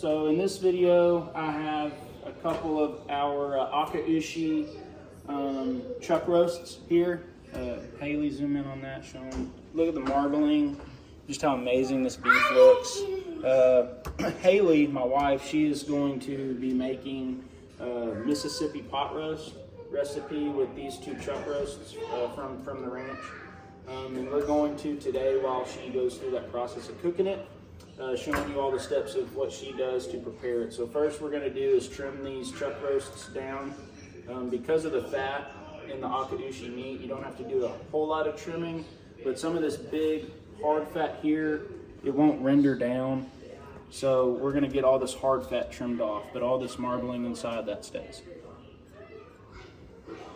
So in this video, I have a couple of our Akaushi chuck roasts here. Haley, zoom in on that, show them. Look at the marbling, just how amazing this beef looks. Haley, my wife, she is going to be making Mississippi pot roast recipe with these two chuck roasts from the ranch. And we're going to today, while she goes through that process of cooking it, showing you all the steps of what she does to prepare it. So first we're going to do is trim these chuck roasts down. Because of the fat in the Akaushi meat, you don't have to do a whole lot of trimming, but some of this big hard fat here, it won't render down. So we're going to get all this hard fat trimmed off, but all this marbling inside, that stays.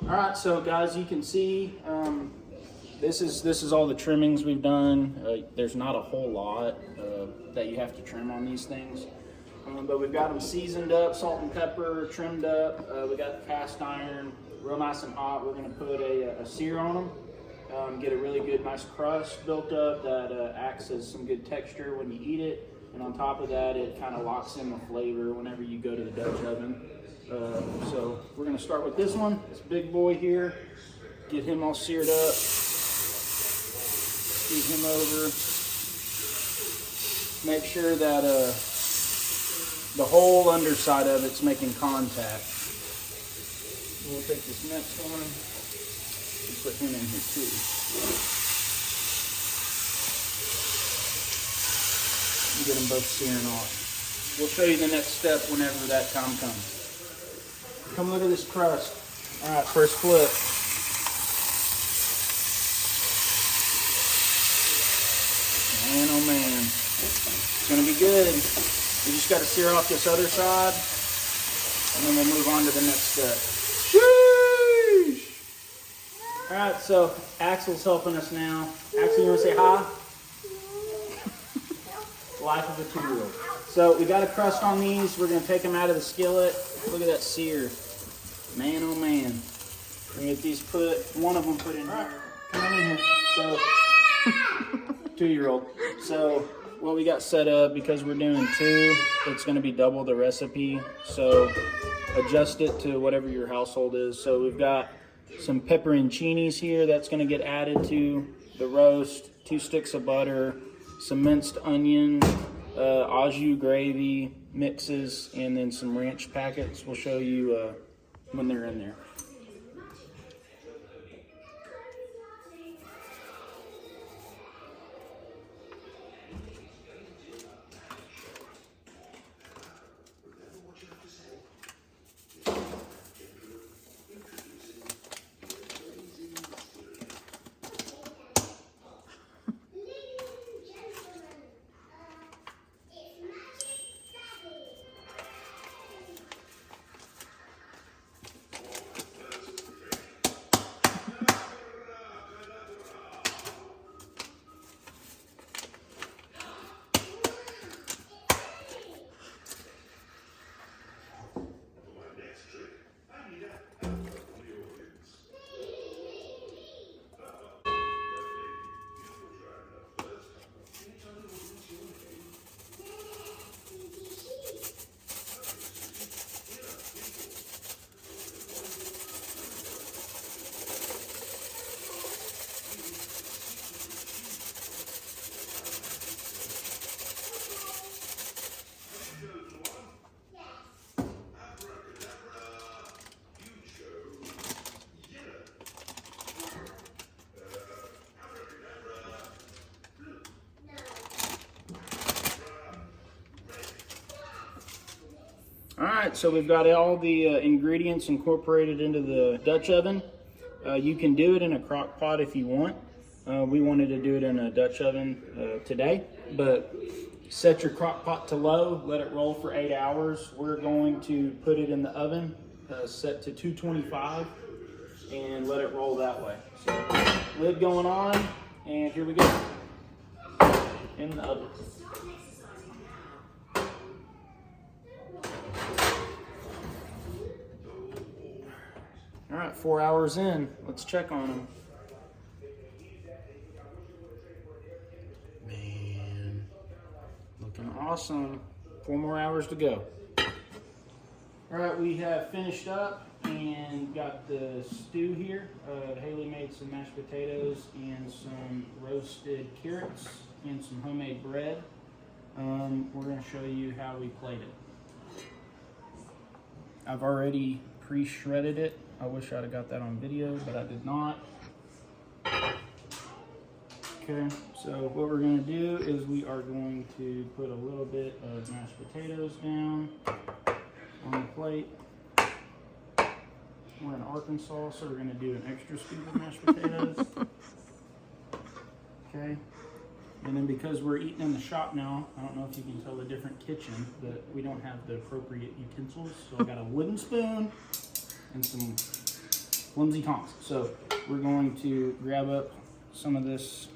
All right, so guys, you can see this is all the trimmings we've done. There's not a whole lot that you have to trim on these things, but we've got them seasoned up, salt and pepper, trimmed up. We got the cast iron, real nice and hot. We're going to put a sear on them, get a really good, nice crust built up that acts as some good texture when you eat it. And on top of that, it kind of locks in the flavor whenever you go to the Dutch oven. So we're going to start with this one, this big boy here. Get him all seared up. Scoot him over. Make sure that the whole underside of it's making contact. We'll take this next one and put him in here too. And get them both searing off. We'll show you the next step whenever that time comes. Come look at this crust. All right, first flip. Man, oh man. It's gonna be good. We just gotta sear off this other side, and then we'll move on to the next step. Sheesh! All right, so Axel's helping us now. Axel, you wanna say hi? Life of a 2-year-old. So we got a crust on these. We're gonna take them out of the skillet. Look at that sear. Man, oh man. We're gonna get these one of them put in here. Come on in here. So, 2-year-old. So what we got set up, because we're doing 2, it's gonna be double the recipe. So adjust it to whatever your household is. So we've got some pepperoncinis here that's gonna get added to the roast, 2 sticks of butter, some minced onion, au jus gravy mixes, and then some ranch packets. We'll show you when they're in there. All right, so we've got all the ingredients incorporated into the Dutch oven. You can do it in a crock pot if you want. We wanted to do it in a Dutch oven today, but set your crock pot to low, let it roll for 8 hours. We're going to put it in the oven, set to 225, and let it roll that way. So lid going on, and here we go, in the oven. All right, 4 hours in. Let's check on them. Man, looking awesome. 4 more hours to go. All right, we have finished up and got the stew here. Haley made some mashed potatoes and some roasted carrots and some homemade bread. We're going to show you how we plate it. I've already pre-shredded it. I wish I'd have got that on video, but I did not. Okay, so what we're going to do is we are going to put a little bit of mashed potatoes down on the plate. We're in Arkansas, so we're going to do an extra scoop of mashed potatoes. Okay, and then because we're eating in the shop now, I don't know if you can tell the different kitchen, but we don't have the appropriate utensils. So I got a wooden spoon and some flimsy tongs. So we're going to grab up some of this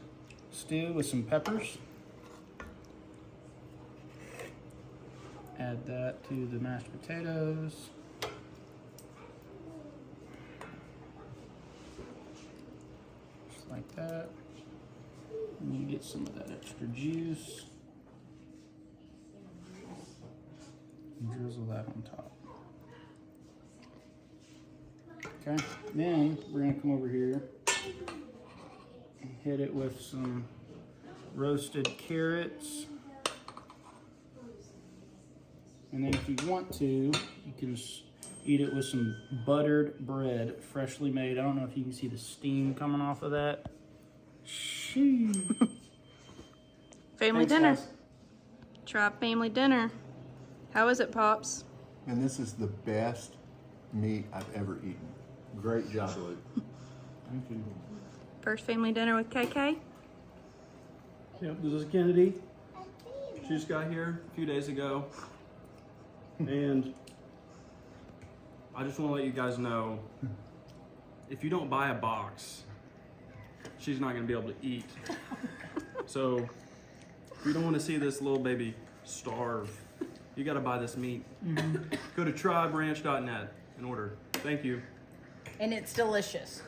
stew with some peppers. Add that to the mashed potatoes. Just like that. And you get some of that extra juice. And drizzle that on top. Okay, then we're gonna come over here and hit it with some roasted carrots. And then if you want to, you can eat it with some buttered bread, freshly made. I don't know if you can see the steam coming off of that. Family dinner. Guys. Try family dinner. How is it, Pops? And this is the best meat I've ever eaten. Great job, Luke. Thank you. First family dinner with KK. Yep, this is Kennedy. She just got here a few days ago. And I just want to let you guys know, if you don't buy a box, she's not going to be able to eat. So if you don't want to see this little baby starve, you got to buy this meat. Go to triberanch.net and order. Thank you. And it's delicious.